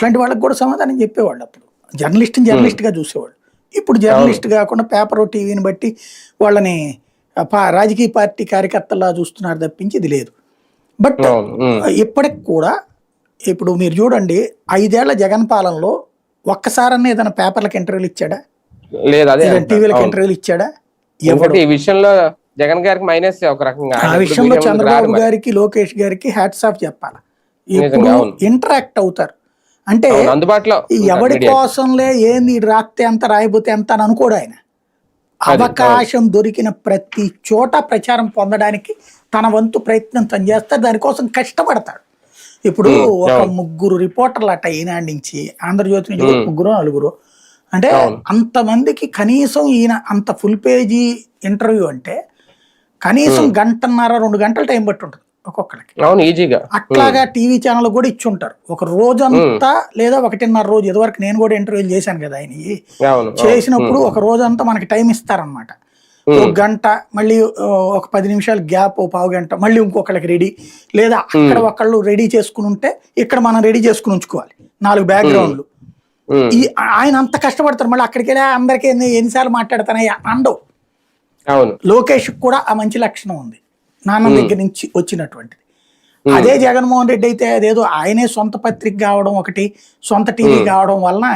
అట్లాంటి వాళ్ళకి కూడా సమాధానం చెప్పేవాళ్ళు. అప్పుడు జర్నలిస్ట్గా చూసేవాళ్ళు. ఇప్పుడు జర్నలిస్ట్ కాకుండా పేపర్ టీవీని బట్టి వాళ్ళని రాజకీయ పార్టీ కార్యకర్తల్లా చూస్తున్నారు తప్పించి ఇది లేదు. బట్ ఇప్పటికి కూడా ఇప్పుడు మీరు చూడండి 5 ఏళ్ల జగన్ పాలనలో ఒక్కసారన్నా ఏదైనా పేపర్లకు ఇంటర్వ్యూలు ఇచ్చాడా, టీవీలకు ఇంటర్వ్యూలు ఇచ్చాడా? ఈ విషయంలో జగన్ గారికి మైనస్ ఒక రకంగా. ఆ విషయంలో చంద్రబాబు గారికి లోకేష్ గారికి హ్యాట్స్ ఆఫ్ చెప్పాలి. ఇప్పుడు ఇంటరాక్ట్ అవుతారు అంటే అందుబాటులో ఎవరి కోసంలే ఏంది రాస్తే ఎంత రాయబోతే ఎంత అని అనుకోడు ఆయన. అవకాశం దొరికిన ప్రతి చోట ప్రచారం పొందడానికి తన వంతు ప్రయత్నం తను చేస్తాడు, దానికోసం కష్టపడతాడు. ఇప్పుడు ఒక 3 రిపోర్టర్లు అట్ట ఈనాడు నుంచి ఆంధ్రజ్యోతి నుంచి 3-4 అంటే అంతమందికి కనీసం ఈయన అంత ఫుల్ పేజీ ఇంటర్వ్యూ అంటే కనీసం 1.5-2 గంటల టైం బట్టి ఉంటుంది ఒక్కొక్కరికి. అట్లాగా టీవీ ఛానల్ కూడా ఇచ్చి ఉంటారు. ఒక రోజంతా లేదా 1.5 రోజు. ఇదివరకు నేను కూడా ఇంటర్వ్యూలు చేశాను కదా ఆయన చేసినప్పుడు ఒక రోజంతా మనకి టైం ఇస్తారనమాట. 1 గంట, మళ్ళీ ఒక 10 నిమిషాలు గ్యాప్, 1/4 గంట, మళ్ళీ ఇంకొకళ్ళకి రెడీ, లేదా అక్కడ ఒకళ్ళు రెడీ చేసుకుని ఉంటే ఇక్కడ మనం రెడీ చేసుకుని ఉంచుకోవాలి 4 బ్యాక్గ్రౌండ్లు. ఆయన అంత కష్టపడతారు. మళ్ళీ అక్కడికి వెళ్ళి అందరికీ ఎన్నిసార్లు మాట్లాడతానని అండవు. లోకేష్ కూడా ఆ మంచి లక్షణం ఉంది, నాన్న దగ్గర నుంచి వచ్చినటువంటిది. అదే జగన్మోహన్ రెడ్డి అయితే అదేదో ఆయనే సొంత పత్రిక కావడం ఒకటి, సొంత టీవీ కావడం వలన